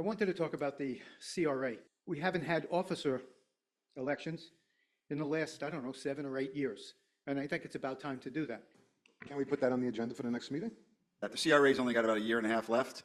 I wanted to talk about the CRA. We haven't had officer elections in the last, I don't know, 7 or 8 years. And I think it's about time to do that. Can we put that on the agenda for the next meeting? That the CRA's only got about a year and a half left.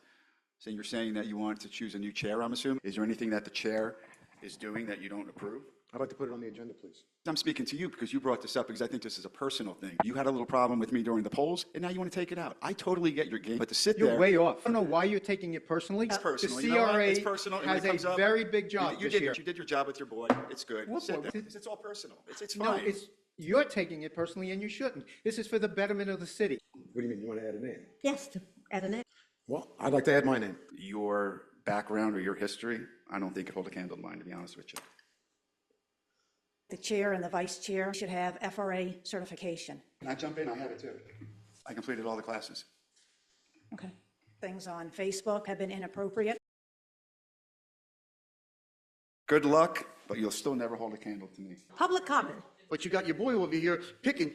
So you're saying that you want to choose a new chair, I'm assuming. Is there anything that the chair is doing that you don't approve? I'd like to put it on the agenda, please. I'm speaking to you because you brought this up because I think this is a personal thing. You had a little problem with me during the polls, and now you want to take it out. I totally get your game, but to sit there... You're way off. I don't know why you're taking it personally. It's personal. The You know what? CRA It's personal. And when has it comes a up, very big job you this did, year. You did your job with your boy. It's good. What Sit boy? there. It's all personal. It's No, fine. you're taking it personally, and you shouldn't. This is for the betterment of the city. What do you mean? You want to add a name? Yes, to add a name. Well, I'd like to add my name. Your background or your history, I don't think could hold a candle to mine, to be honest with you. The chair and the vice chair should have FRA certification. Can I jump in? I have it too. I completed all the classes. Okay. Things on Facebook have been inappropriate. Good luck, but you'll still never hold a candle to me. Public comment. But you got your boy over here picking.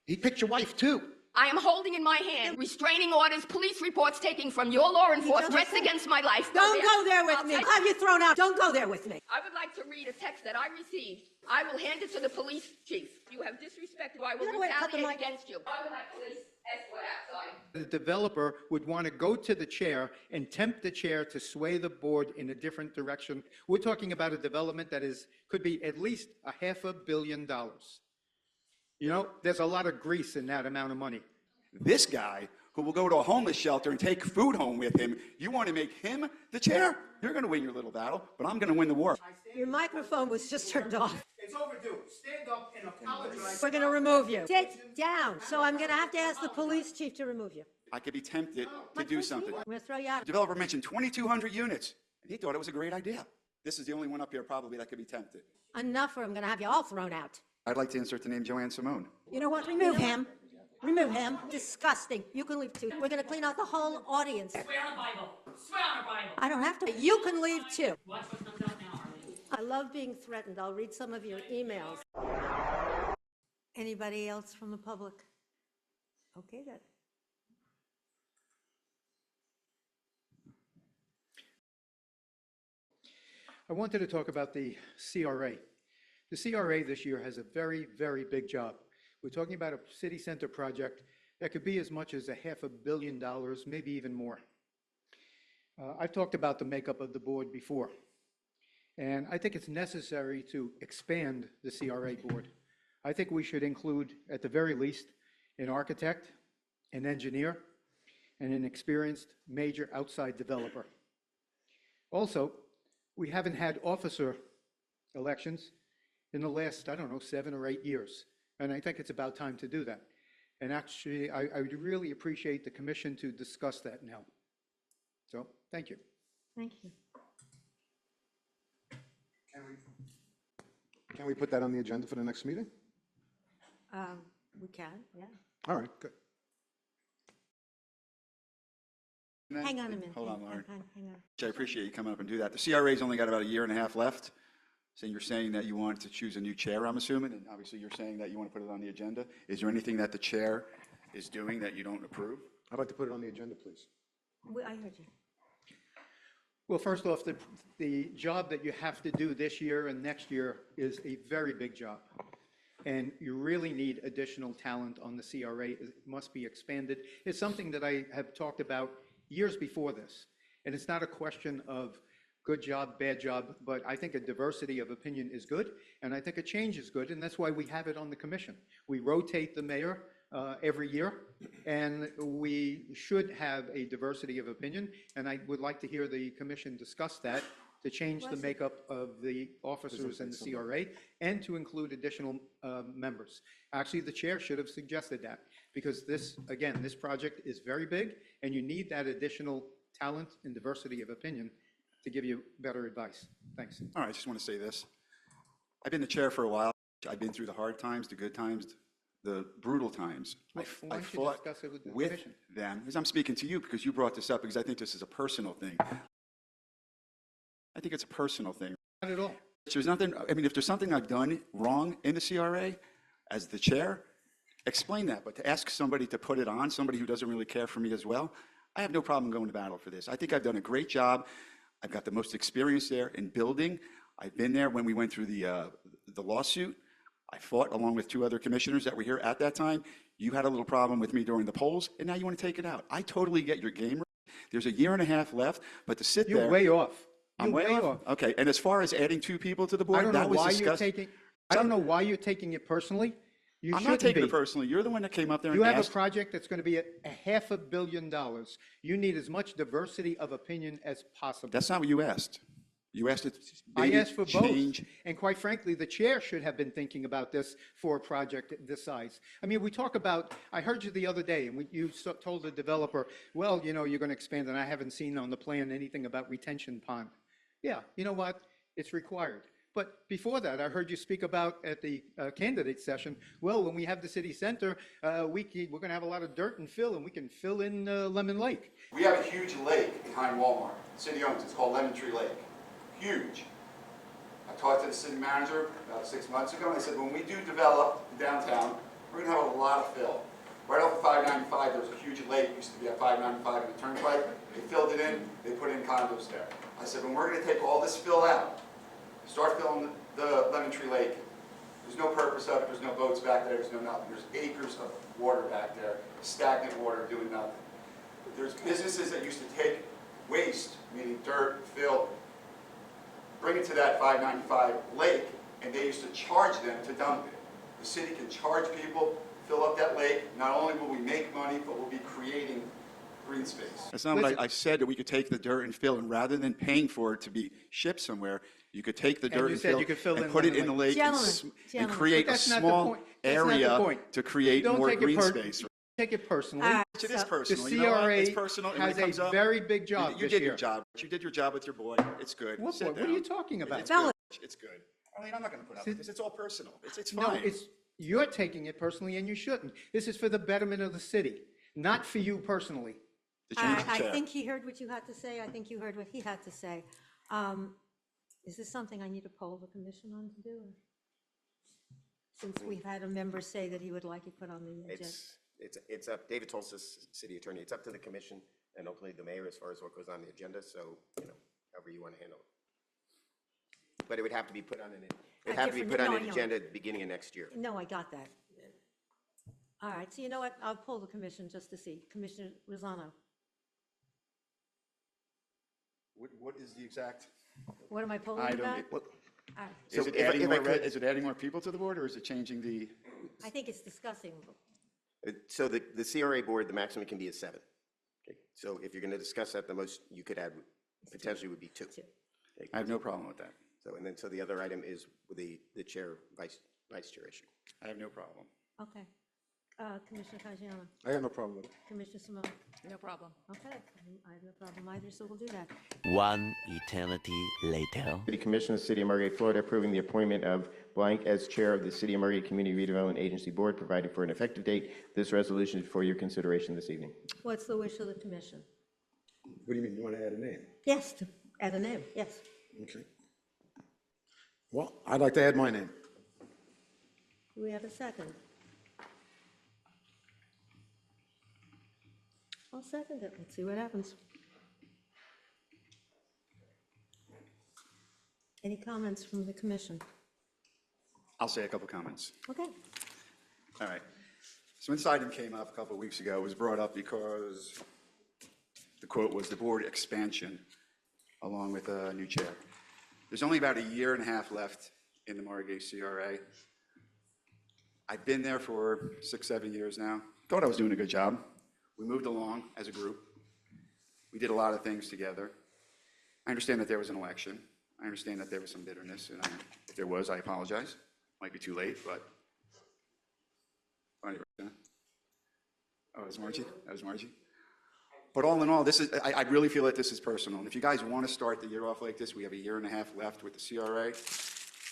He picked your wife, too. I am holding in my hand restraining orders, police reports taking from your law enforcement, threats against my life. Don't go there with me. I'll have you thrown out. Don't go there with me. I would like to read a text that I received. I will hand it to the police chief. You have disrespected. I will You know what, cut the retaliate mic. against you. I will have police escort outside. The developer would want to go to the chair and tempt the chair to sway the board in a different direction. We're talking about a development that could be at least $500 million. You know, there's a lot of grease in that amount of money. This guy who will go to a homeless shelter and take food home with him, you want to make him the chair? You're going to win your little battle, but I'm going to win the war. Your microphone was just turned off. It's overdue. Stand up and apologize. We're going to remove you. Sit down. So I'm going to have to ask the police chief to remove you. I could be tempted to do something. I'm going to throw you out. The developer mentioned 2,200 units, and he thought it was a great idea. This is the only one up here probably that could be tempted. Enough, or I'm going to have you all thrown out. I'd like to insert the name Joanne Simone. You know what? Remove him. Remove him. Disgusting. You can leave too. We're going to clean out the whole audience. Swear on the Bible. Swear on the Bible. I don't have to. You can leave too. Watch what comes out now, Arlene. I love being threatened. I'll read some of your emails. Anybody else from the public? Okay, then. I wanted to talk about the CRA. The CRA this year has a very, very big job. We're talking about a city center project that could be as much as $500 million, maybe even more. I've talked about the makeup of the board before, and I think it's necessary to expand the CRA board. I think we should include, at the very least, an architect, an engineer, and an experienced major outside developer. Also, we haven't had officer elections in the last, I don't know, 7 or 8 years. And I think it's about time to do that. And actually, I would really appreciate the commission to discuss that now. So, thank you. Thank you. Can we put that on the agenda for the next meeting? We can, yeah. All right, good. Hang on a minute. Hold on, Lauren. Hang on. I appreciate you coming up and do that. The CRA's only got about a year and a half left. So you're saying that you want to choose a new chair, I'm assuming, and obviously you're saying that you want to put it on the agenda. Is there anything that the chair is doing that you don't approve? I'd like to put it on the agenda, please. I heard you. Well, first off, the job that you have to do this year and next year is a very big job. And you really need additional talent on the CRA. It must be expanded. It's something that I have talked about years before this. And it's not a question of good job, bad job, but I think a diversity of opinion is good, and I think a change is good, and that's why we have it on the commission. We rotate the mayor every year, and we should have a diversity of opinion, and I would like to hear the commission discuss that to change the makeup of the officers in the CRA and to include additional members. Actually, the chair should have suggested that, because this, again, this project is very big, and you need that additional talent and diversity of opinion to give you better advice. Thanks. All right, I just want to say this. I've been the chair for a while. I've been through the hard times, the good times, the brutal times. Why I don't you fought discuss it with the with commission? them, because I'm speaking to you because you brought this up, because I think this is a personal thing. I think it's a personal thing. Not at all. There's nothing, I mean, if there's something I've done wrong in the CRA as the chair, explain that. But to ask somebody to put it on, somebody who doesn't really care for me as well, I have no problem going to battle for this. I think I've done a great job. I've got the most experience there in building. I've been there when we went through the lawsuit. I fought along with 2 other commissioners that were here at that time. You had a little problem with me during the polls, and now you want to take it out. I totally get your game. There's a year and a half left, but to sit there. You're way off. I'm way off? Okay, and as far as adding 2 people to the I board, don't know that was why you're discussed. taking, I don't know why you're taking it personally. You I'm not shouldn't taking be. it personally. You're the one that came up there and You have a asked. project that's going to be a $500 million. You need as much diversity of opinion as possible. That's not what you asked. You asked it I maybe asked for both. change. And quite frankly, the chair should have been thinking about this for a project this size. I mean, we talk about, I heard you the other day, and you told the developer, well, you know, you're going to expand, and I haven't seen on the plan anything about retention pond. Yeah, you know what? It's required. But before that, I heard you speak about at the candidate session, well, when we have the city center, we're going to have a lot of dirt and fill, and we can fill in Lemon Lake. We have a huge lake behind Walmart. The city owns it. It's called Lemon Tree Lake. Huge. I talked to the city manager about 6 months ago, and I said, when we do develop downtown, we're going to have a lot of fill. Right off of 595, there was a huge lake, used to be at 595 in the turnpike. They filled it in, they put in condos there. I said, when we're going to take all this fill out, start filling the Lemon Tree Lake, there's no purpose of it, there's no boats back there, there's no nothing. There's acres of water back there, stagnant water doing nothing. There's businesses that used to take waste, meaning dirt, fill, bring it to that 595 lake, and they used to charge them to dump it. The city can charge people, fill up that lake. Not only will we make money, but we'll be creating green space. That's not what I said, that we could take the dirt and fill, and rather than paying for it to be shipped somewhere, you could take the And dirt you and said fill you could fill and in put it Lemon in the Lake. lake and Gentlemen. create But a that's not the small point. That's not the area point. to create Don't more take it green per- space. Take it personally. All right, It is so- The personal. You know what? It's CRA personal, and when has it comes a up, very big job you this did year. your job. You did your job with your boy. It's good. What Sit boy? What are you down. talking about? It's Fellas. good. It's good. I mean, I'm not going to put up See- with this. It's all personal. It's No, fine. you're taking it personally, and you shouldn't. This is for the betterment of the city, not for you personally. To change the I chair. think he heard what you had to say. I think you heard what he had to say. Is this something I need to poll the commission on to do? or- Since we've had a member say that he would like it put on the agenda. It's up, David Tolstis, city attorney, it's up to the commission and ultimately the mayor as far as what goes on the agenda, so, you know, however you want to handle it. But it would have to be put on it'd have to be different- put on no, an I know. agenda at the beginning of next year. No, I got that. All right, so you know what? I'll poll the commission just to see. Commissioner Ruzzano, What is the exact? what am I polling I about? don't. All right, Is So it if I- adding if I more? could- Is it adding more people to the board, or is it changing the? I think it's discussing. So the CRA board, the maximum can be is 7. Okay, so if you're going to discuss that, the most you could add potentially would be 2. Two. I have no problem with that. So, and then, so the other item is the chair, vice chair issue. I have no problem. Okay. Commissioner Caggiano, I have no problem with it. Commissioner Simone. No problem. Okay, I have no problem either, so we'll do that. One eternity later. City Commission of the City of Margate, Florida, approving the appointment of blank as chair of the City of Margate Community Redevelopment Agency Board, providing for an effective date. This resolution is for your consideration this evening. What's the wish of the commission? What do you mean, you want to add a name? Yes, to add a name, yes. Okay. Well, I'd like to add my name. Do we have a second? I'll second it. Let's see what happens. Any comments from the commission? I'll say a couple comments. Okay. All right. So when this item came up a couple of weeks ago, it was brought up because the quote was the board expansion along with a new chair. There's only about a year and a half left in the Margate CRA. I've been there for 6, 7 years now. Thought I was doing a good job. We moved along as a group. We did a lot of things together. I understand that there was an election. I understand that there was some bitterness, and if there was, I apologize. Might be too late, but. Oh, that was Margie? That was Margie? But all in all, I really feel that this is personal. And if you guys want to start the year off like this, we have a year and a half left with the CRA.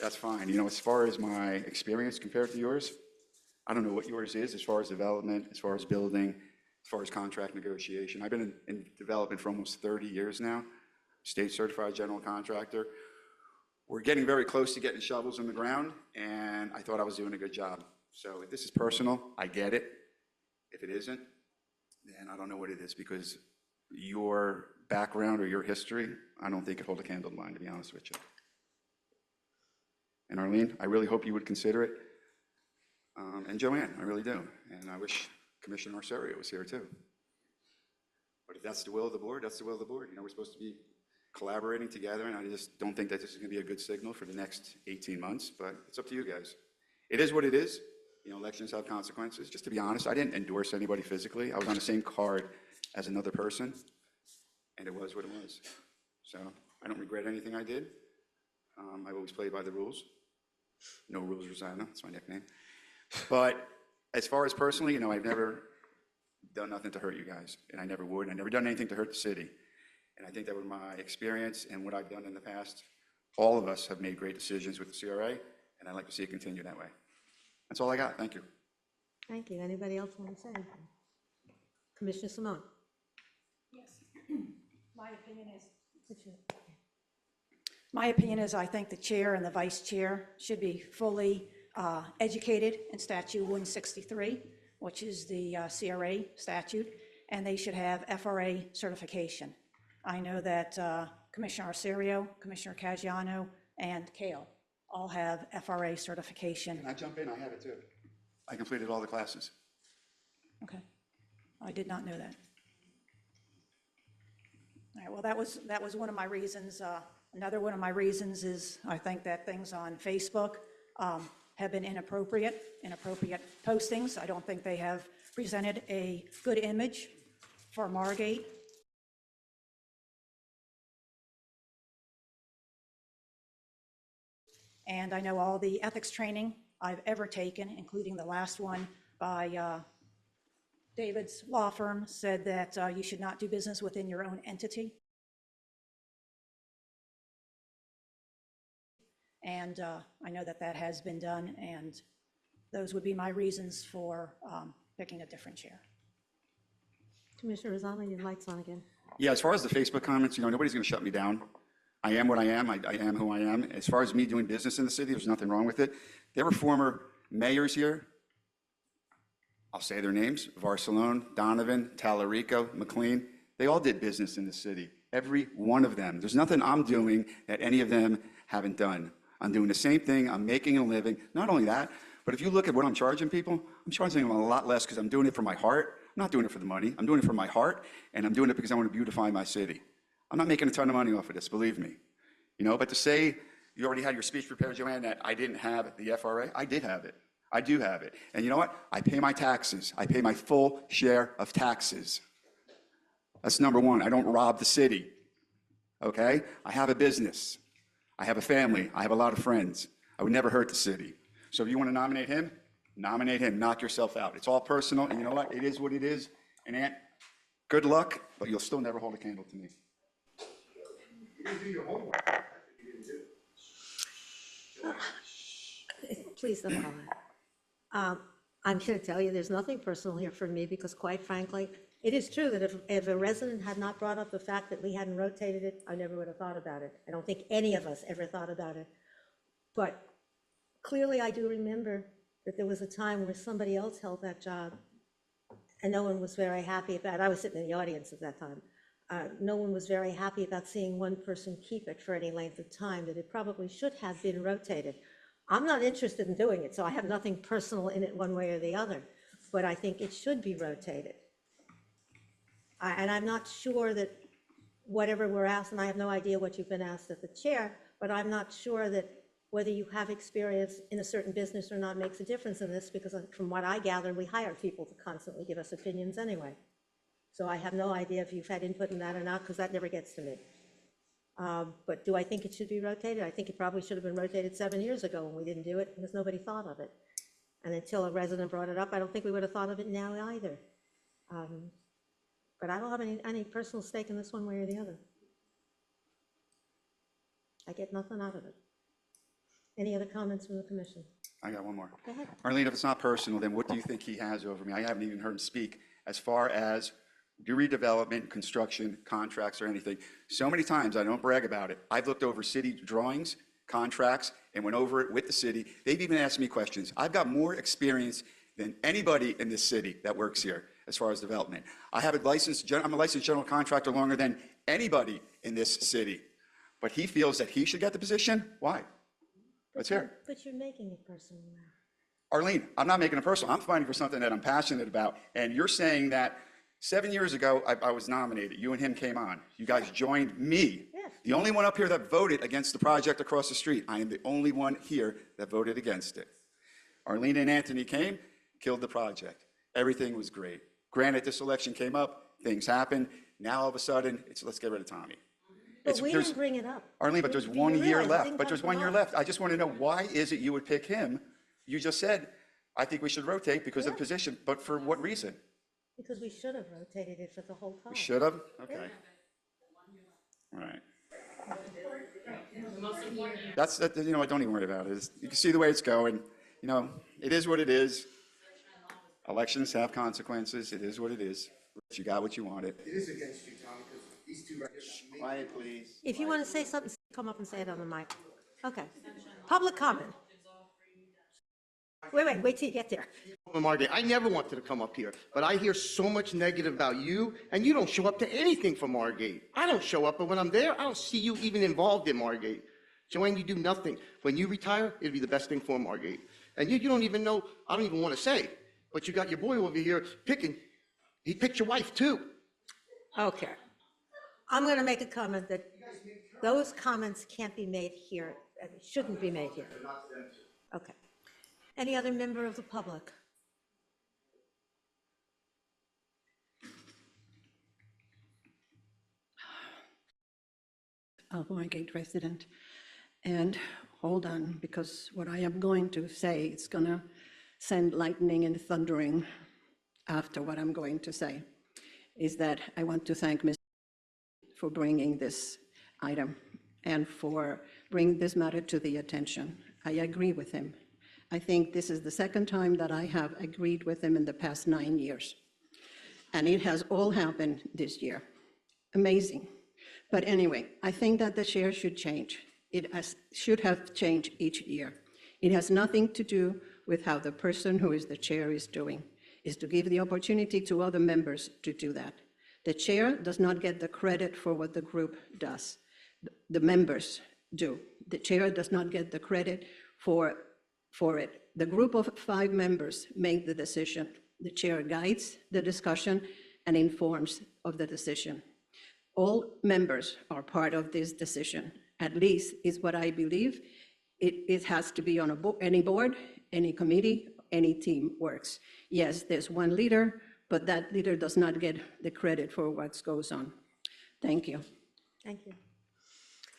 That's fine. You know, as far as my experience compared to yours, I don't know what yours is as far as development, as far as building, as far as contract negotiation. I've been in development for almost 30 years now, state certified general contractor. We're getting very close to getting shovels in the ground, and I thought I was doing a good job. So if this is personal, I get it. If it isn't, then I don't know what it is, because your background or your history, I don't think it'd hold a candle to mine, to be honest with you. And Arlene, I really hope you would consider it. And Joanne, I really do. And I wish Commissioner Arserio was here too. But if that's the will of the board, that's the will of the board. You know, we're supposed to be collaborating together, and I just don't think that this is going to be a good signal for the next 18 months, but it's up to you guys. It is what it is. You know, elections have consequences. Just to be honest, I didn't endorse anybody physically. I was on the same card as another person, and it was what it was. So I don't regret anything I did. I've always played by the rules. No rules, Ruzzano, that's my nickname. But as far as personally, you know, I've never done nothing to hurt you guys, and I never would. I've never done anything to hurt the city. And I think that with my experience and what I've done in the past, all of us have made great decisions with the CRA, and I'd like to see it continue that way. That's all I got. Thank you. Thank you. Anybody else want to say anything? Commissioner Simone? Yes. My opinion is I think the chair and the vice chair should be fully educated in statute 163, which is the CRA statute, and they should have FRA certification. I know that Commissioner Arserio, Commissioner Caggiano, and Kale all have FRA certification. Can I jump in? I have it too. I completed all the classes. Okay. I did not know that. All right, well, that was one of my reasons. Another one of my reasons is I think that things on Facebook have been inappropriate postings. I don't think they have presented a good image for Margate. And I know all the ethics training I've ever taken, including the last one by David's law firm, said that you should not do business within your own entity. And I know that that has been done, and those would be my reasons for picking a different chair. Commissioner Ruzzano, your light's on again. Yeah, as far as the Facebook comments, you know, nobody's going to shut me down. I am what I am. I am who I am. As far as me doing business in the city, there's nothing wrong with it. There were former mayors here. I'll say their names: Barcelone, Donovan, Tallarico, McLean. They all did business in the city. Every one of them. There's nothing I'm doing that any of them haven't done. I'm doing the same thing. I'm making a living. Not only that, but if you look at what I'm charging people, I'm charging them a lot less because I'm doing it for my heart. I'm not doing it for the money. I'm doing it for my heart, and I'm doing it because I want to beautify my city. I'm not making a ton of money off of this, believe me. You know, but to say you already had your speech prepared, Joanne, that I didn't have the FRA, I did have it. I do have it. And you know what? I pay my taxes. I pay my full share of taxes. That's number one. I don't rob the city, okay? I have a business. I have a family. I have a lot of friends. I would never hurt the city. So if you want to nominate him, knock yourself out. It's all personal, and you know what? It is what it is. And Aunt, good luck, but you'll still never hold a candle to me. You didn't do your homework. You didn't do it. Please don't call it. I'm here to tell you there's nothing personal here for me because, quite frankly, it is true that if a resident had not brought up the fact that we hadn't rotated it, I never would have thought about it. I don't think any of us ever thought about it. But clearly I do remember that there was a time where somebody else held that job and no one was very happy about it. I was sitting in the audience at that time. No one was very happy about seeing one person keep it for any length of time, that it probably should have been rotated. I'm not interested in doing it, so I have nothing personal in it one way or the other, but I think it should be rotated. And I'm not sure that whatever we're asked, and I have no idea what you've been asked at the chair, but I'm not sure that whether you have experience in a certain business or not makes a difference in this, because from what I gather, we hire people to constantly give us opinions anyway. So I have no idea if you've had input in that or not, because that never gets to me. But do I think it should be rotated? I think it probably should have been rotated 7 years ago when we didn't do it because nobody thought of it. And until a resident brought it up, I don't think we would have thought of it now either. But I don't have any personal stake in this one way or the other. I get nothing out of it. Any other comments from the commission? I got one more. Go ahead. Arlene, if it's not personal, then what do you think he has over me? I haven't even heard him speak as far as do redevelopment, construction, contracts, or anything. So many times, I don't brag about it, I've looked over city drawings, contracts, and went over it with the city. They've even asked me questions. I've got more experience than anybody in this city that works here as far as development. I'm a licensed general contractor longer than anybody in this city. But he feels that he should get the position. Why? Let's hear it. But you're making it personal now. Arlene, I'm not making it personal. I'm fighting for something that I'm passionate about. And you're saying that 7 years ago, I was nominated. You and him came on. You guys joined me. Yes. The only one up here that voted against the project across the street. I am the only one here that voted against it. Arlene and Anthony came, killed the project. Everything was great. Granted, this election came up, things happened. Now all of a sudden, it's let's get rid of Tommy. But we didn't bring it up. Arlene, but there's Do you 1 year realize it left. didn't But come there's from 1 year us? left. I just want to know, why is it you would pick him? You just said, I think we should rotate because of the position, but for what reason? Because we should have rotated it for the whole time. We should have? Okay. All right. That, you know what, don't even worry about it. You can see the way it's going. You know, it is what it is. Elections have consequences. It is what it is. You got what you wanted. It is against you, Tom, because these two right here. Quiet, please. If you want to say something, come up and say it on the mic. Okay. Public comment. Wait till you get there. Margate, I never wanted to come up here, but I hear so much negative about you, and you don't show up to anything for Margate. I don't show up, but when I'm there, I don't see you even involved in Margate. Joanne, you do nothing. When you retire, it'll be the best thing for Margate. And you don't even know, I don't even want to say, but you got your boy over here picking. He picked your wife, too. Okay. I'm going to make a comment that those comments can't be made here, and shouldn't be made here. Okay. Any other member of the public? A Margate resident. And hold on, because what I am going to say, it's gonna send lightning and thundering after what I'm going to say, is that I want to thank Mr. for bringing this item and for bringing this matter to the attention. I agree with him. I think this is the second time that I have agreed with him in the past 9 years. And it has all happened this year. Amazing. But anyway, I think that the chair should change. Should have changed each year. It has nothing to do with how the person who is the chair is doing, is to give the opportunity to other members to do that. The chair does not get the credit for what the group does. The members do. The chair does not get the credit for it. The group of 5 members make the decision. The chair guides the discussion and informs of the decision. All members are part of this decision, at least is what I believe. It has to be on any board, any committee, any team works. Yes, there's one leader, but that leader does not get the credit for what goes on. Thank you. Thank you.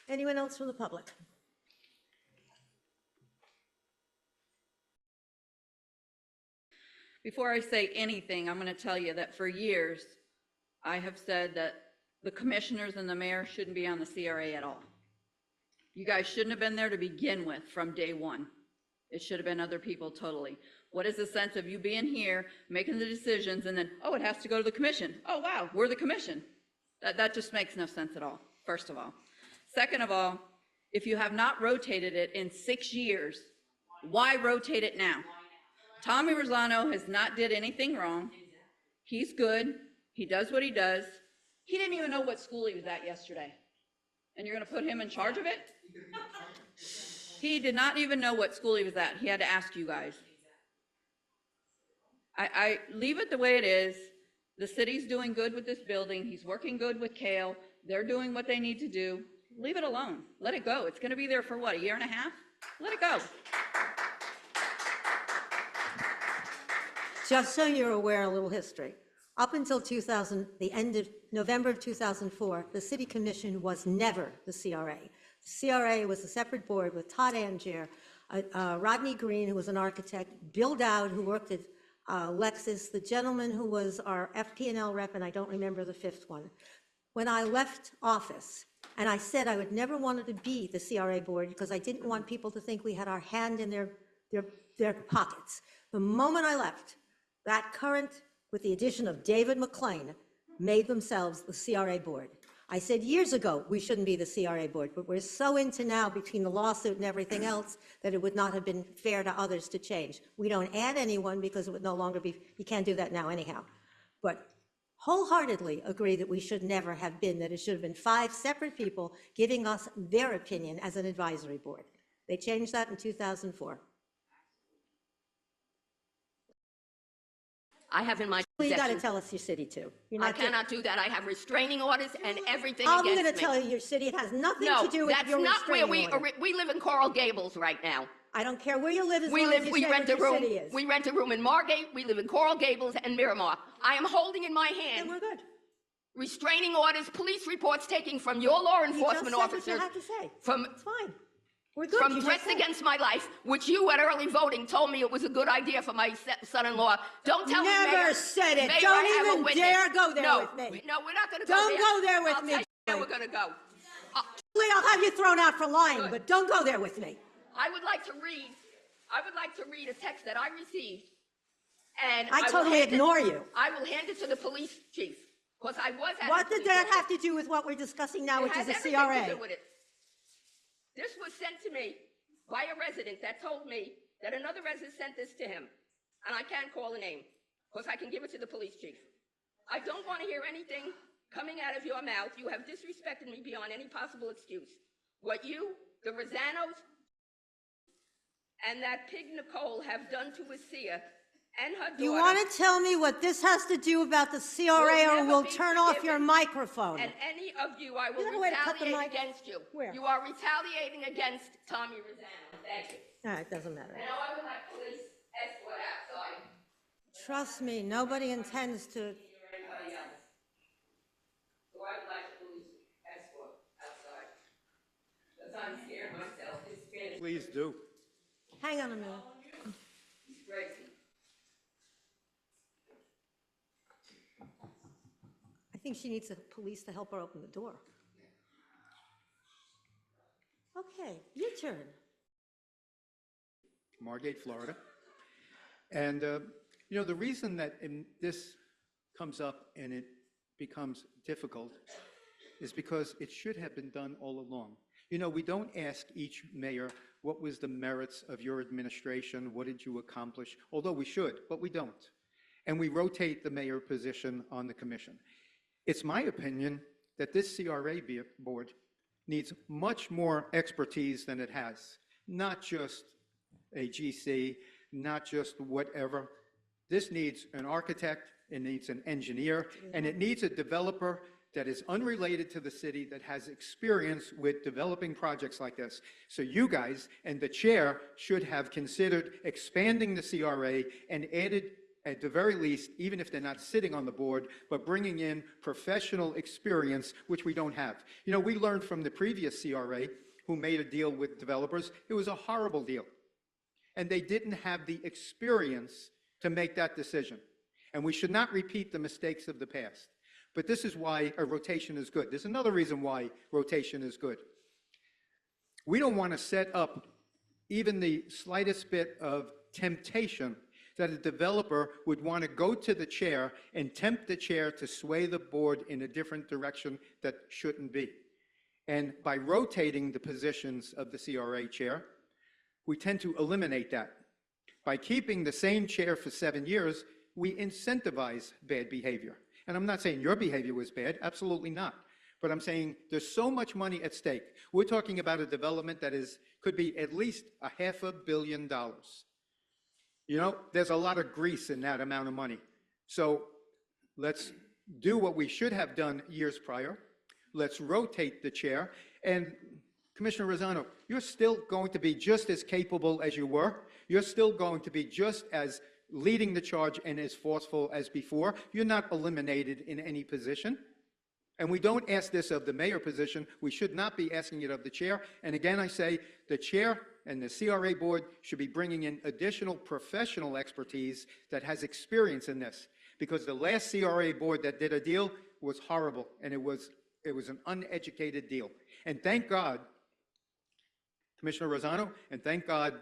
Anyone else from the public? Before I say anything, I'm going to tell you that for years, I have said that the commissioners and the mayor shouldn't be on the CRA at all. You guys shouldn't have been there to begin with from day one. It should have been other people totally. What is the sense of you being here, making the decisions, and then, oh, it has to go to the commission. Oh, wow, we're the commission. That just makes no sense at all, first of all. Second of all, if you have not rotated it in 6 years, why rotate it now? Tommy Ruzzano has not did anything wrong. He's good. He does what he does. He didn't even know what school he was at yesterday. And you're going to put him in charge of it? He did not even know what school he was at. He had to ask you guys. I leave it the way it is. The city's doing good with this building. He's working good with Kale. They're doing what they need to do. Leave it alone. Let it go. It's going to be there for what, a year and a half? Let it go. Just so you're aware, a little history. Up until the end of November of 2004, the City Commission was never the CRA. The CRA was a separate board with Todd Angier, Rodney Green, who was an architect, Bill Dowd, who worked at Lexus, the gentleman who was our FP&L rep, and I don't remember the 5th one. When I left office, and I said I would never wanted to be the CRA board because I didn't want people to think we had our hand in their pockets. The moment I left, that current, with the addition of David McLean, made themselves the CRA board. I said years ago we shouldn't be the CRA board, but we're so into now between the lawsuit and everything else that it would not have been fair to others to change. We don't add anyone because it would no longer be, you can't do that now anyhow. But wholeheartedly agree that we should never have been, that it should have been 5 separate people giving us their opinion as an advisory board. They changed that in 2004. I have in my Well, you got to possession. tell us your city too. You're I not doing- cannot do that. I have restraining orders and everything I'm against me. going to tell you your city. It has nothing No, to do with that's your not where restraining order. we live in Coral Gables right now. I don't care where you live as We long as live, you we say rent what a your room. city is. We rent a room in Margate. We live in Coral Gables and Miramar. I am holding in my hand Then we're good. restraining orders, police reports taking from your law You just enforcement said what officers you had to say. from It's fine. We're good. from You just threats said. against my life, which you at early voting told me it was a good idea for my son-in-law. Don't tell me, Never Mayor. said it. Mayor, Don't I have a even witness. dare go there No, with me. No, we're not going to go Don't there. go there with I'll me, tell you where Julie. we're going to go. I'll have you thrown out for lying, Good. but don't go there with me. I would like to read a text that I received, and I will totally hand it- ignore you. I will hand it to the police chief, because I was at What the did police that office. have to do with what we're discussing now, It which has is the everything to CRA? do with it. This was sent to me by a resident that told me that another resident sent this to him, and I can't call a name, because I can give it to the police chief. I don't want to hear anything coming out of your mouth. You have disrespected me beyond any possible excuse. What you, the Ruzzanos, and that pig Nicole have done to Asia and her daughter. You want to tell me what this has to do about the CRA, will or never we'll be turn off your forgiven. microphone? And any of you, I will You know where to cut the retaliate mic? against you. Where? You are retaliating against Tommy Ruzzano. Thank you. All right, doesn't matter. And I will have police escort outside Trust me, nobody intends to. or anybody else. So I would like a police escort outside. Because I'm scared myself. It's scared. Please do. Hang on a minute. It's crazy. I think she needs the police to help her open the door. Okay, your turn. Margate, Florida. And, the reason that this comes up and it becomes difficult is because it should have been done all along. We don't ask each mayor, what was the merits of your administration? What did you accomplish? Although we should, but we don't. And we rotate the mayor position on the commission. It's my opinion that this CRA board needs much more expertise than it has, not just a GC, not just whatever. This needs an architect, it needs an engineer, and it needs a developer that is unrelated to the city, that has experience with developing projects like this. So you guys and the chair should have considered expanding the CRA and added, at the very least, even if they're not sitting on the board, but bringing in professional experience, which we don't have. We learned from the previous CRA, who made a deal with developers, it was a horrible deal. And they didn't have the experience to make that decision. And we should not repeat the mistakes of the past. But this is why a rotation is good. There's another reason why rotation is good. We don't want to set up even the slightest bit of temptation that a developer would want to go to the chair and tempt the chair to sway the board in a different direction that shouldn't be. And by rotating the positions of the CRA chair, we tend to eliminate that. By keeping the same chair for 7 years, we incentivize bad behavior. And I'm not saying your behavior was bad, absolutely not. But I'm saying there's so much money at stake. We're talking about a development that could be at least $500 million. There's a lot of grease in that amount of money. So let's do what we should have done years prior. Let's rotate the chair. And Commissioner Ruzzano, you're still going to be just as capable as you were. You're still going to be just as leading the charge and as forceful as before. You're not eliminated in any position. And we don't ask this of the mayor position. We should not be asking it of the chair. And again, I say the chair and the CRA board should be bringing in additional professional expertise that has experience in this. Because the last CRA board that did a deal was horrible, and it was an uneducated deal. And thank God, Commissioner Ruzzano, and thank God,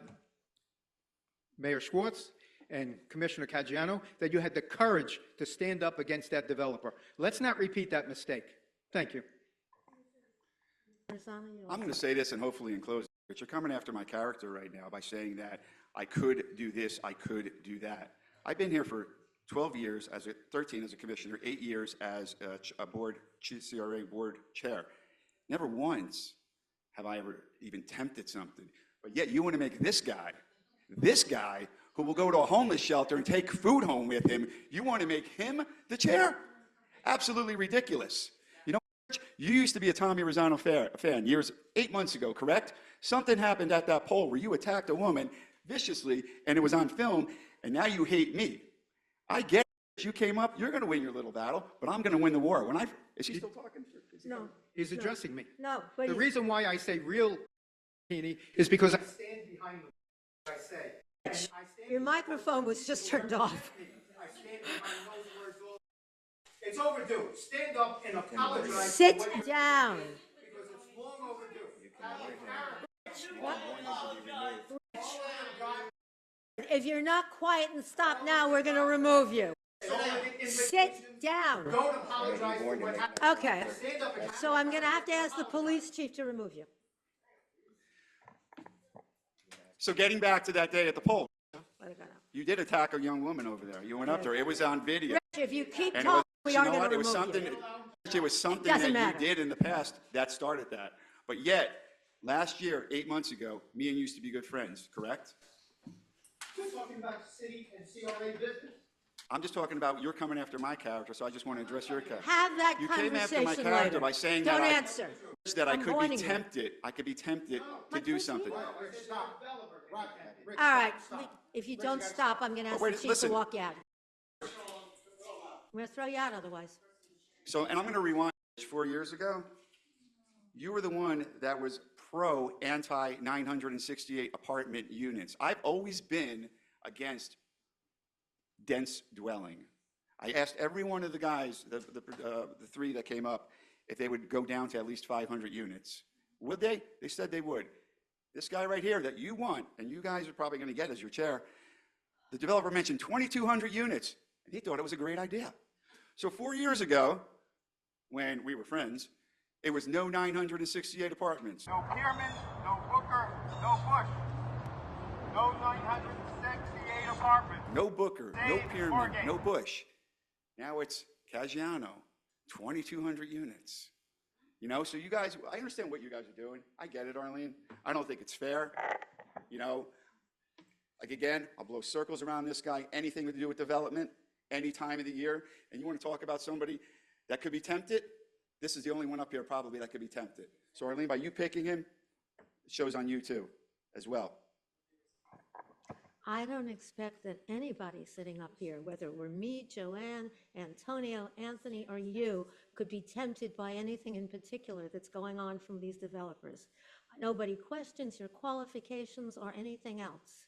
Mayor Schwartz and Commissioner Caggiano, that you had the courage to stand up against that developer. Let's not repeat that mistake. Thank you. I'm going to say this and hopefully in closing, but you're coming after my character right now by saying that I could do this, I could do that. I've been here for 12 years as 13 as a commissioner, 8 years as a CRA board chair. Never once have I ever even tempted something. But yet you want to make this guy who will go to a homeless shelter and take food home with him, you want to make him the chair? Absolutely ridiculous. You know, you used to be a Tommy Ruzzano fan 8 months ago, correct? Something happened at that poll where you attacked a woman viciously and it was on film, and now you hate me. I get it. You came up, you're going to win your little battle, but I'm going to win the war. Is he still talking? No. He's addressing me. No, but The reason why I say real, Teeny, is because I stand behind what I say. And I stand your microphone was just turned off. I stand behind those words all. It's overdue. Stand up and apologize. Sit for what you- down. Because it's long overdue. If you're not quiet and stop now, we're going to remove you. Sit down. Don't apologize for what happened. Okay. So I'm going to have to ask the police chief to remove you. So getting back to that day at the poll, Let it go now. you did attack a young woman over there. You went up to her. It was on video. Rich, if you keep And talking, we you are know going what? to It was remove something. you. It was something Doesn't that matter. you did in the past that started that. But yet, last year, 8 months ago, me and you used to be good friends, correct? We're talking about city and CRA business. I'm just talking about you're coming after my character, so I just want to address your character. Have that You came after my conversation character later. by saying Don't that answer. that I I'm could be warning you. tempted. I could be tempted to do something. All right. If you don't stop, I'm going to ask wait, the chief listen. to walk you out. I'm going to throw you out otherwise. So, and I'm going to rewind 4 years ago. You were the one that was anti-968 apartment units. I've always been against dense dwelling. I asked every one of the guys, the three that came up, if they would go down to at least 500 units. Would they? They said they would. This guy right here that you want, and you guys are probably going to get as your chair, the developer mentioned 2,200 units, and he thought it was a great idea. So 4 years ago, when we were friends, it was no 968 apartments. No Pierman, no Booker, no Bush. No 968 apartments. No Booker, no Save Pierman, Margate. no Bush. Now it's Caggiano, 2,200 units. You know, so you guys, I understand what you guys are doing. I get it, Arlene. I don't think it's fair. You know, like again, I'll blow circles around this guy, anything to do with development, any time of the year. And you want to talk about somebody that could be tempted? This is the only one up here probably that could be tempted. So Arlene, by you picking him, it shows on you too, as well. I don't expect that anybody sitting up here, whether it were me, Joanne, Antonio, Anthony, or you, could be tempted by anything in particular that's going on from these developers. Nobody questions your qualifications or anything else.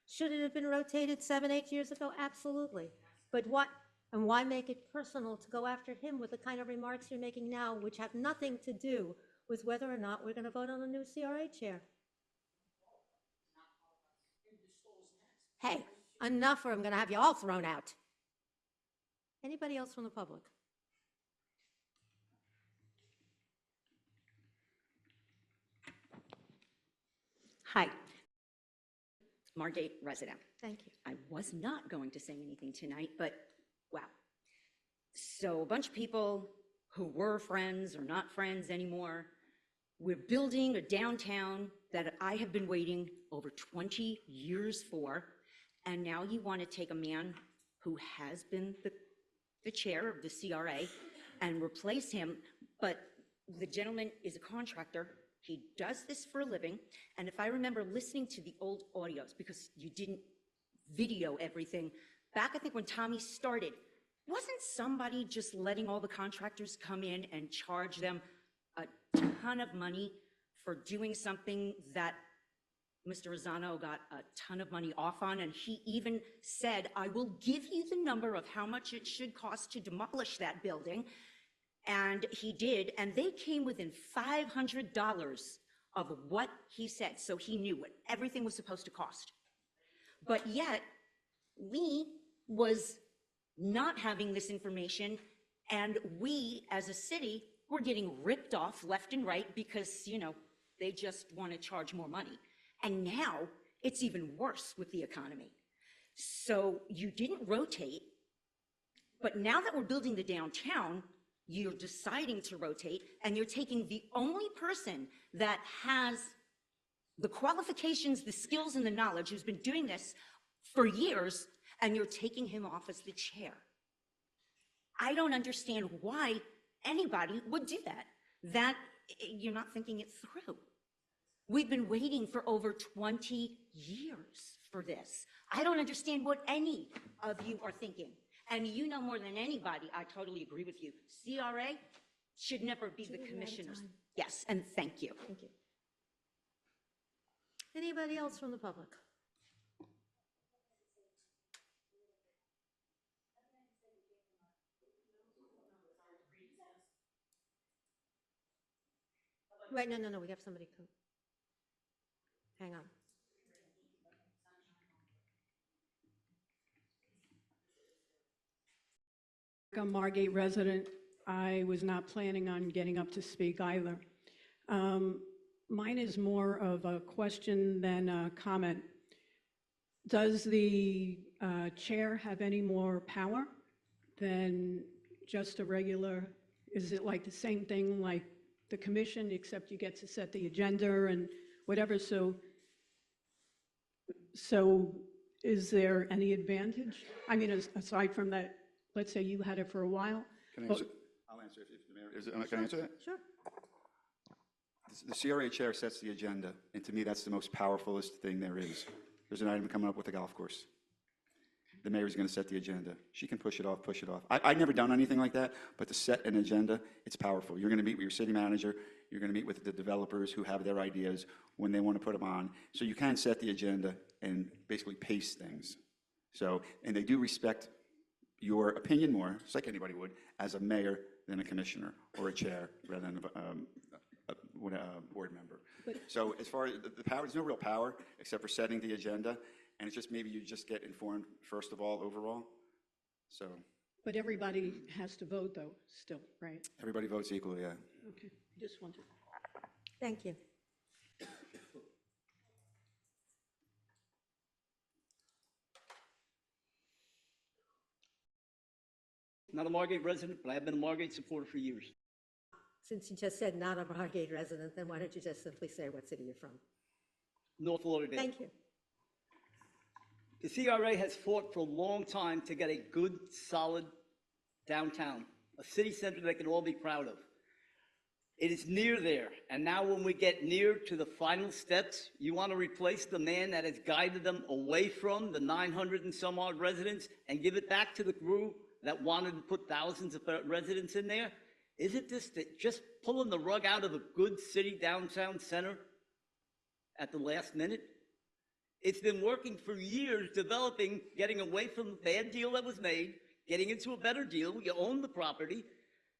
Should it have been rotated 7, 8 years ago? Absolutely. But what, and why make it personal to go after him with the kind of remarks you're making now, which have nothing to do with whether or not we're going to vote on a new CRA chair? Hey, enough or I'm going to have you all thrown out. Anybody else from the public? Hi. Margate resident. Thank you. I was not going to say anything tonight, but wow. So a bunch of people who were friends or not friends anymore, we're building a downtown that I have been waiting over 20 years for, and now you want to take a man who has been the chair of the CRA and replace him, but the gentleman is a contractor. He does this for a living, and if I remember listening to the old audios, because you didn't video everything, back I think when Tommy started, wasn't somebody just letting all the contractors come in and charge them a ton of money for doing something that Mr. Ruzzano got a ton of money off on? And he even said, I will give you the number of how much it should cost to demolish that building. And he did, and they came within $500 of what he said, so he knew what everything was supposed to cost. But yet, Lee was not having this information, and we, as a city, were getting ripped off left and right because, you know, they just want to charge more money. And now, it's even worse with the economy. So you didn't rotate, But now that we're building the downtown, you're deciding to rotate, and you're taking the only person that has the qualifications, the skills, and the knowledge, who's been doing this for years, and you're taking him off as the chair. I don't understand why anybody would do that. That, you're not thinking it through. We've been waiting for over 20 years for this. I don't understand what any of you are thinking. And you know more than anybody, I totally agree with you. CRA should never be the commissioners. Yes, and thank you. Thank you. Anybody else from the public? Right, no, we have somebody come. Hang on. A Margate resident, I was not planning on getting up to speak either. Mine is more of a question than a comment. Does the chair have any more power than just a regular, is it like the same thing like the commission, except you get to set the agenda and whatever? So is there any advantage? I mean, aside from that, let's say you had it for a while. Can I answer? I'll answer if the mayor, can I answer that? Sure. The CRA chair sets the agenda, and to me, that's the most powerfulest thing there is. There's an item coming up with the golf course. The mayor is going to set the agenda. She can push it off, push it off. I've never done anything like that, but to set an agenda, it's powerful. You're going to meet with your city manager. You're going to meet with the developers who have their ideas when they want to put them on. So you can set the agenda and basically pace things. So, and they do respect your opinion more, just like anybody would, as a mayor than a commissioner or a chair rather than a board member. So as far as the power, there's no real power except for setting the agenda, and it's just maybe you just get informed first of all overall. So. But everybody has to vote though, still, right? Everybody votes equally, yeah. Okay, just wanted. Thank you. Not a Margate resident, but I have been a Margate supporter for years. Since you just said not a Margate resident, then why don't you just simply say what city you're from? North Lauderdale. Thank you. The CRA has fought for a long time to get a good, solid downtown, a city center they can all be proud of. It is near there, and now when we get near to the final steps, you want to replace the man that has guided them away from the 900 and some odd residents and give it back to the crew that wanted to put thousands of residents in there? Isn't this just pulling the rug out of a good city downtown center at the last minute? It's been working for years, developing, getting away from the bad deal that was made, getting into a better deal. You own the property.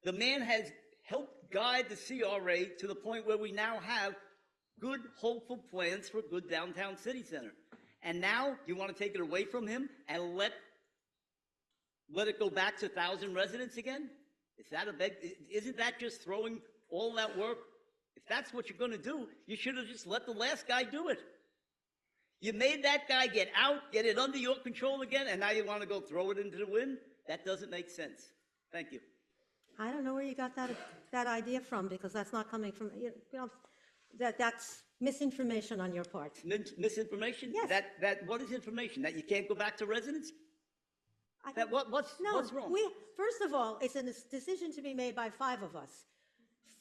The man has helped guide the CRA to the point where we now have good, hopeful plans for a good downtown city center. And now you want to take it away from him and let it go back to 1,000 residents again? Isn't that just throwing all that work? If that's what you're going to do, you should have just let the last guy do it. You made that guy get out, get it under your control again, and now you want to go throw it into the wind? That doesn't make sense. Thank you. I don't know where you got that idea from, because that's not coming from, that's misinformation on your part. Misinformation? Yes. What is information? That you can't go back to residents? What's wrong? First of all, it's a decision to be made by 5 of us.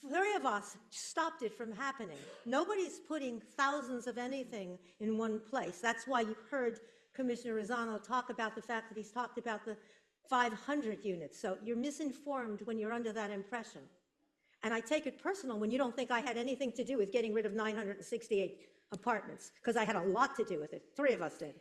3 of us stopped it from happening. Nobody's putting thousands of anything in one place. That's why you heard Commissioner Ruzzano talk about the fact that he's talked about the 500 units. So you're misinformed when you're under that impression. And I take it personal when you don't think I had anything to do with getting rid of 968 apartments, because I had a lot to do with it. 3 of us did.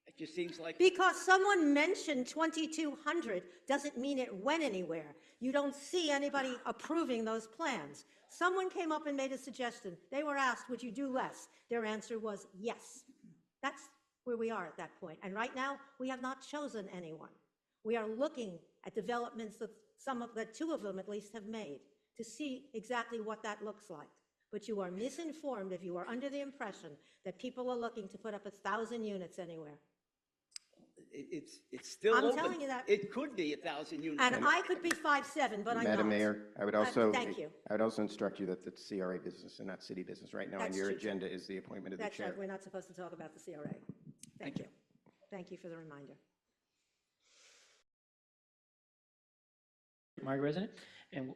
It just seems like... Because someone mentioned 2,200 doesn't mean it went anywhere. You don't see anybody approving those plans. Someone came up and made a suggestion. They were asked, would you do less? Their answer was yes. That's where we are at that point. And right now, we have not chosen anyone. We are looking at developments that 2 of them at least have made to see exactly what that looks like. But you are misinformed if you are under the impression that people are looking to put up 1,000 units anywhere. It's still I'm open. telling you that. It could be 1,000 units. And I could be 5'7", but I'm not. Madam Mayor, I would also, Thank you. I would also instruct you that it's CRA business and not city business right now, and That's your true. agenda is the appointment of the That's chair. right, we're not supposed to talk about the CRA. Thank you. Thank you for the reminder. Margate resident, and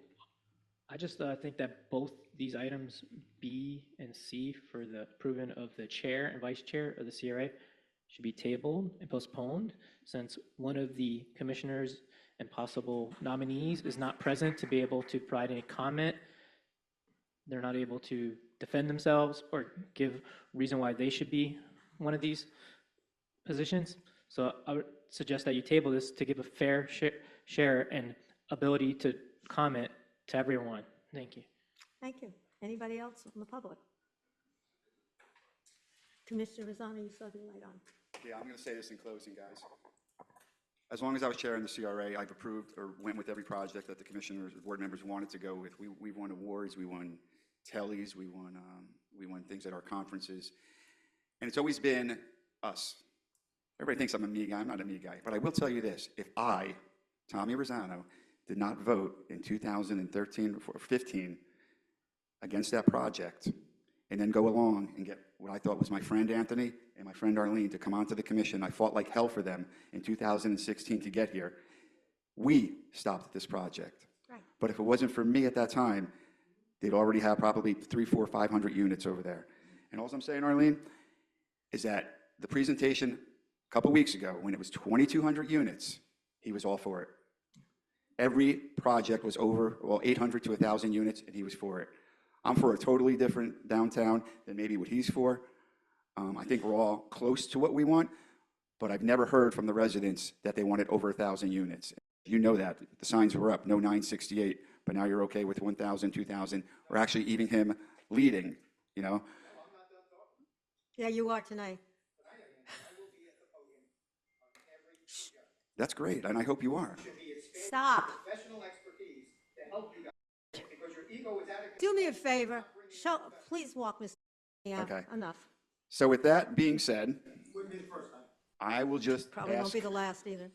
I just think that both these items, B and C, for the approval of the chair and vice chair of the CRA, should be tabled and postponed, since one of the commissioners and possible nominees is not present to be able to provide any comment. They're not able to defend themselves or give reason why they should be one of these positions. So I would suggest that you table this to give a fair share and ability to comment to everyone. Thank you. Thank you. Anybody else from the public? Commissioner Ruzzano, you saw the light on. Yeah, I'm going to say this in closing, guys. As long as I was chairing the CRA, I've approved or went with every project that the commissioners or board members wanted to go with. We won awards, we won tellies, we won things at our conferences. And it's always been us. Everybody thinks I'm a me guy. I'm not a me guy. But I will tell you this. If I, Tommy Ruzzano, did not vote in 2013 or 15 against that project, and then go along and get what I thought was my friend Anthony and my friend Arlene to come onto the commission. I fought like hell for them in 2016 to get here. We stopped this project. Right. But if it wasn't for me at that time, they'd already have probably 300, 400, 500 units over there. And all I'm saying, Arlene, is that the presentation a couple weeks ago, when it was 2,200 units, he was all for it. Every project was over, well, 800 to 1,000 units, and he was for it. I'm for a totally different downtown than maybe what he's for. I think we're all close to what we want, but I've never heard from the residents that they wanted over 1,000 units. You know that. The signs were up, no 968, but now you're okay with 1,000, 2,000. We're actually even him leading, you know? Yeah, you are tonight. That's great, and I hope you are. Stop. Professional expertise to help you guys, because your ego is out of Do me a favor. Please walk Mr. out. Okay. Enough. So with that being said, Wouldn't be the first time. I will just Probably won't ask, be the last either.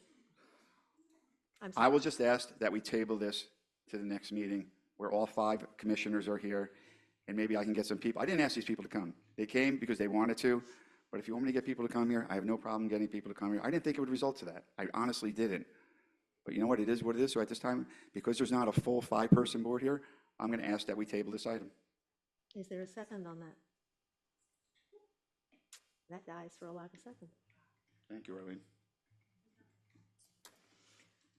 I'm I sorry. will just ask that we table this to the next meeting where all 5 commissioners are here, and maybe I can get some people. I didn't ask these people to come. They came because they wanted to, but if you want me to get people to come here, I have no problem getting people to come here. I didn't think it would result to that. I honestly didn't. But you know what? It is what it is. So at this time, because there's not a full 5-person board here, I'm going to ask that we table this item. Is there a second on that? That dies for a lack of second. Thank you, Arlene.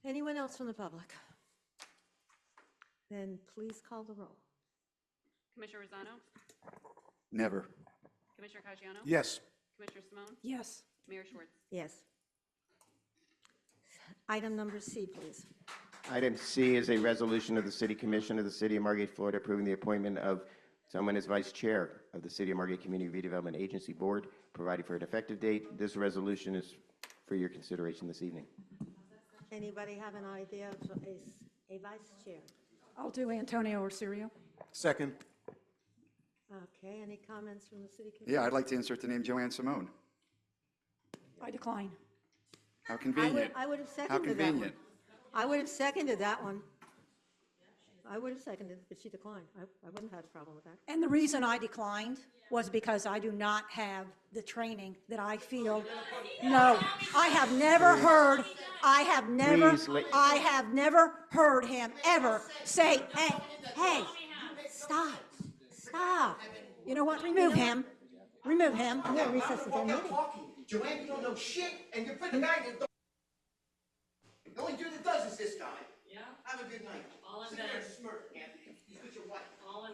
Anyone else from the public? Then please call the roll. Commissioner Ruzzano? Never. Commissioner Caggiano? Yes. Commissioner Simone? Yes. Mayor Schwartz? Yes. Item number C, please. Item C is a resolution of the City Commission of the City of Margate, Florida, approving the appointment of someone as Vice Chair of the City of Margate Community Redevelopment Agency Board, providing for an effective date. This resolution is for your consideration this evening. Anybody have an idea of a vice chair? I'll do Antonio Orsirio. Second. Okay, any comments from the city commission? Yeah, I'd like to insert the name Joanne Simone. I decline. How convenient. I would have How seconded that one. convenient. I would have seconded that one. I would have seconded, but she declined. I wouldn't have had a problem with that. And the reason I declined was because I do not have the training that I feel. No, I have never heard him ever say, hey, stop. You know what? Remove him. Remove him. I'm going to recess the meeting. Joanne, you don't know shit, and you put the guy in the... The only dude that does is this guy. Yeah? Have a good night. All in Sit there bed. and smirk, Anthony. He's with your wife. All in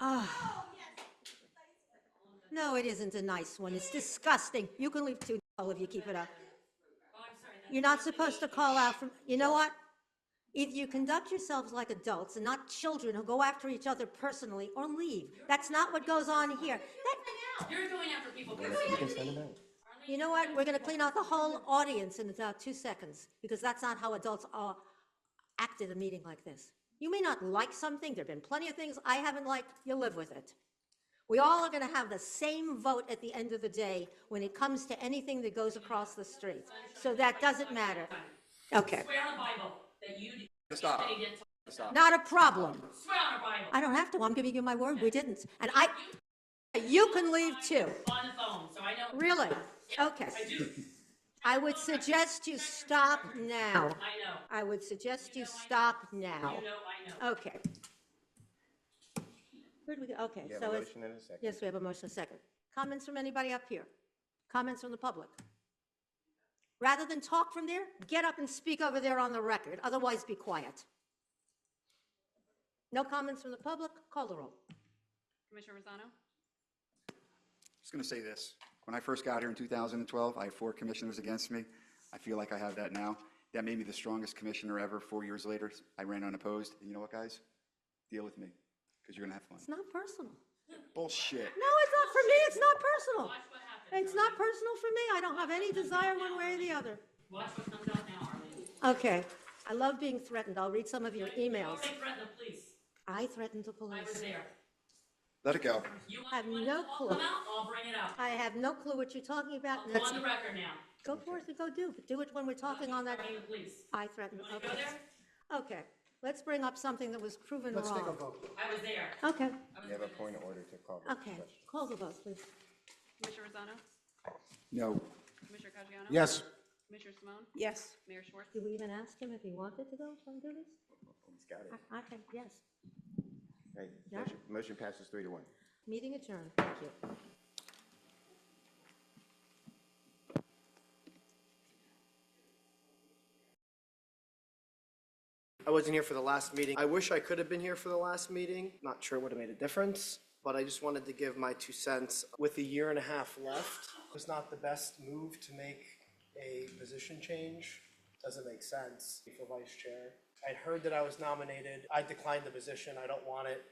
No, it isn't a nice one. It's disgusting. You can leave too, all of you keep it up. Oh, I'm sorry. You're not supposed to call out from, you know what? Either you conduct yourselves like adults and not children who go after each other personally, or leave. That's not what goes on here. You're going after people. You can send them out. You know what? We're going to clean out the whole audience in about 2 seconds, because that's not how adults act at a meeting like this. You may not like something. There have been plenty of things I haven't liked. You live with it. We all are going to have the same vote at the end of the day when it comes to anything that goes across the street. So that doesn't matter. Okay. Swear on the Bible that you Stop. that he didn't. Stop. Not a problem. Swear on the Bible. I don't have to. I'm giving you my word. We didn't. And you can leave too. On the phone, so I know. Really? Okay. I do. I would suggest you stop now. I know. I would suggest you stop now. You know, I know. Okay. Where do we go? Okay, You have so a it's, motion and a second. yes, we have a motion and a second. Comments from anybody up here? Comments from the public? Rather than talk from there, get up and speak over there on the record. Otherwise, be quiet. No comments from the public? Call the roll. Commissioner Ruzzano? Just going to say this. When I first got here in 2012, I had 4 commissioners against me. I feel like I have that now. That made me the strongest commissioner ever. 4 years later, I ran unopposed. And you know what, guys? Deal with me, because you're going to have fun. It's not personal. Bullshit. No, it's not for me. It's not personal. It's not personal for me. I don't have any desire one way or the other. Watch what comes out now, Arlene. Okay. I love being threatened. I'll read some of your emails. Don't threaten the police. I threatened the I was police. there. Let it go. You I have want no to clue. come out? I'll bring it out. I have no clue what you're talking about. and Go that's- on the record now. Go forth and go do. But do it when we're talking on that. Threaten the police. I threatened. You want to go Okay. there? Okay. Let's bring up something that was proven Let's take a wrong. vote. I was there. Okay. You have a point of order to call the Okay. question. Call the vote, please. Commissioner Ruzzano? No. Commissioner Caggiano? Yes. Commissioner Simone? Yes. Mayor Schwartz? Did we even ask him if he wanted to go and do this? He's got it. Okay, yes. Right. Yeah. Motion passes 3-1. Meeting adjourned. Thank you. I wasn't here for the last meeting. I wish I could have been here for the last meeting. Not sure it would have made a difference, but I just wanted to give my 2 cents. With a year and a half left, it was not the best move to make a position change. Doesn't make sense for vice chair. I'd heard that I was nominated. I declined the position. I don't want it.